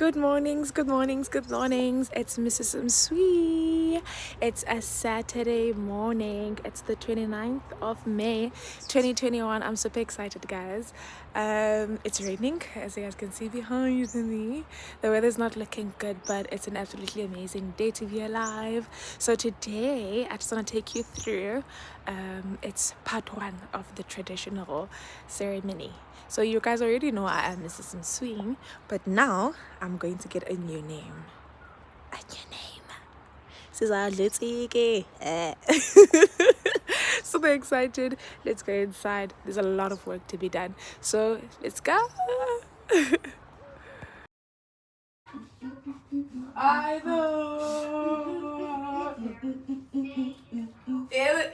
Good mornings, good mornings, good mornings. It's Mrs. Mswee. It's a Saturday morning. It's the 29th of May, 2021. I'm super excited, guys. It's raining, as you guys can see behind me. The weather's not looking good, but it's an absolutely amazing day to be alive. So today, I just want to take you through, it's part one of the traditional ceremony. So you guys already know I am Mrs. Mswee, but now I'm going to get a new name. A new name. Super excited. Let's go inside. There's a lot of work to be done. So let's go. I know. Yeah.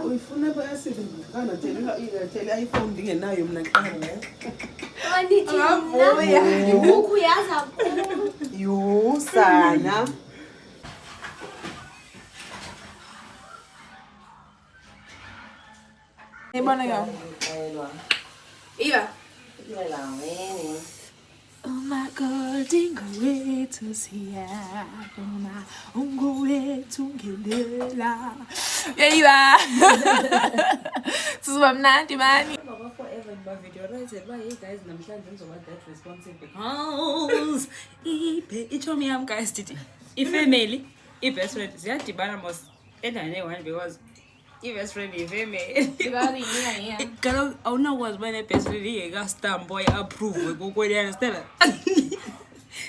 uyifuna bayasebenzisana tela iPhone ndingenayo mna qala yo sana Ibona yo. Iba. Oh my God, ingowethu siyabona, ungowethu ngelela. Yeah, Suba mnandi mani. Forever in my video, right? Said, "Why, hey guys, namhlanje ngizoba that responsive because ichomi yami guys did ifamily, best friend ziyadibana mos endaweni eyi-1 because i-best friend ifamily. Kaloku awunakwazi uba ne-best friend ingekastampo i-approve kokweli, understand?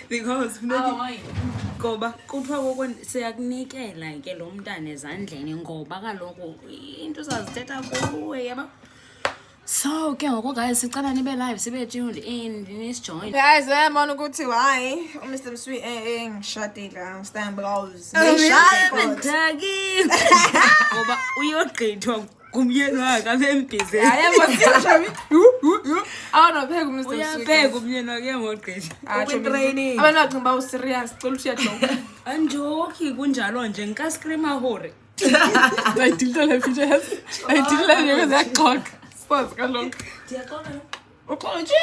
Because ngoba kuthiwa koko siyakunikela ke lo mntana ezandleni ngoba kaloku into sazithetha kuwe yaba. So ke ngoko guys sicela nibe live sibe tuned in nisjoin. Guys, uyabona ukuthi why Mr. Mswee ngishadile stand because Ngishadile ngoba uyogqithwa kumyeni wakhe abembhizi. awunopheka uMr. Mswee. Uyapheka umyeni wakhe ngogqitha. Training. Abantu baqimba userious, cela usiyajoka. Anjoki kunjalo nje ngikascreama hore. I did the features. I did the because I cock. Sports kaloku. Ndiyaxoka. Uxola nje.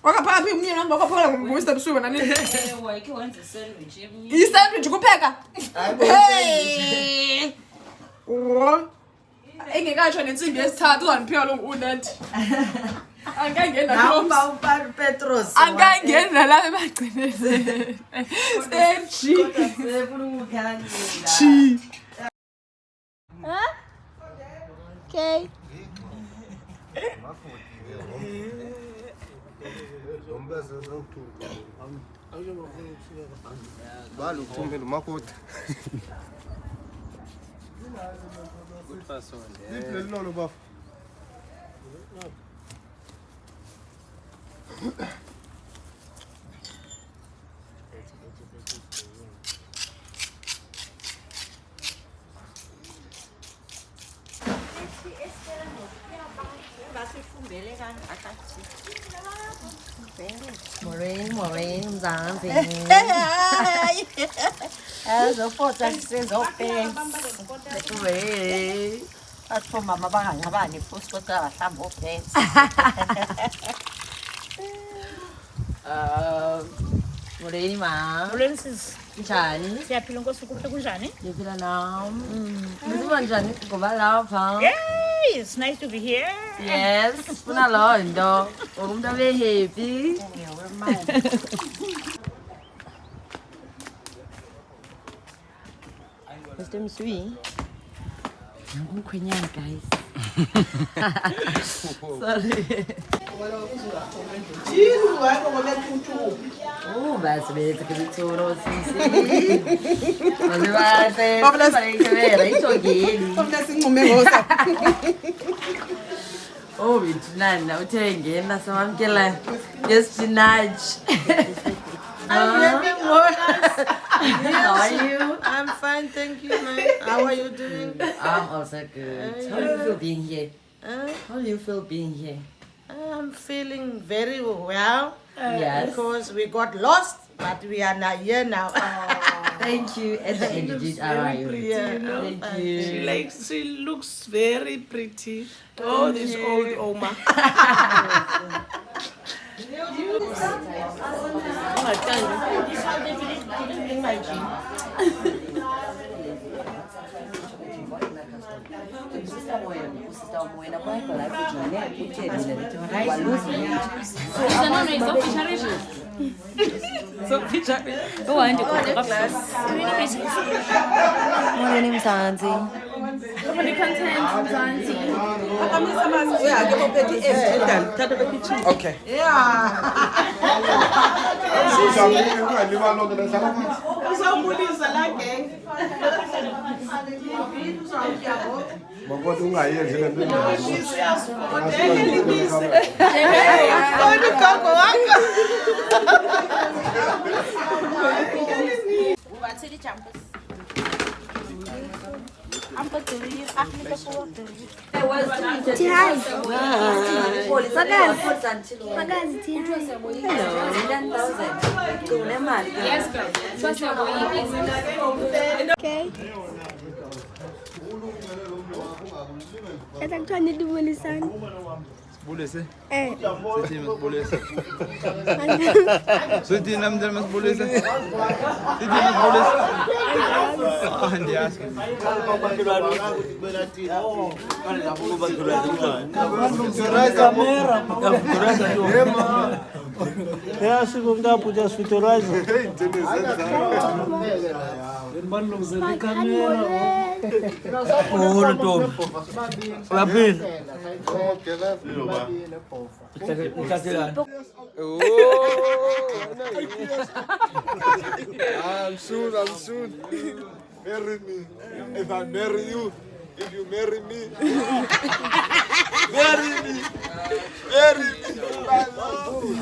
Wakaphaphi umyeni wami wakaphola ngoMr. Mswee wena nini? Wayeke wenza isandwich yemini. I-sandwich kupheka. Hey. Engekasho nensimbi yesithathu uzaniphiwa lo unathi. Angangena namba uPaul Petros angangena la emagcinezeni. Sechi. sefuna ukukhalila Chi. Okay. Balo kuthumela umakoti. Liple lolo bafu. Maureen, mzambi. Ezofota sizophensa. Atho mama bangangcabani futhi kodwa bahlamba ophensa. Maureen ma. Maureen sis, Njani? siyaphila Nkosi kuhle kunjani? Ngiphila nami. Niziba njani ngoba lapha? Yay, it's nice to be here. Yes, funa loo nto. Umuntu abe happy. Mr. Mswee. Ngumkhwenyana guys. Sorry. yini wako ngomethuthu Oh, basi bese ke ditoro sisi. Mase bate. Vera itogeli. omna sinqume ngosa Oh, bitnana uthengena samamkela ngesipinach. How are you? I'm fine, thank you, man. How are you doing? I'm also good. How do you feel being here? How do you feel being here? I'm feeling very well Yes. because we got lost, but we are now here now. Thank you. At the end, you did alright. Thank you. She looks very pretty. Oh, this old Oma. Morning, Mzansi. Okay. Makoti ungayenzi le nto. Okay. Esa kuthiwa nidibulisani. Sibulise. Sithi masibulise. Sithi namdala masibulise. Sithi masibulise. Andiyazi. I'm soon. Marry me. If I marry you, if you marry me, marry me. I love you.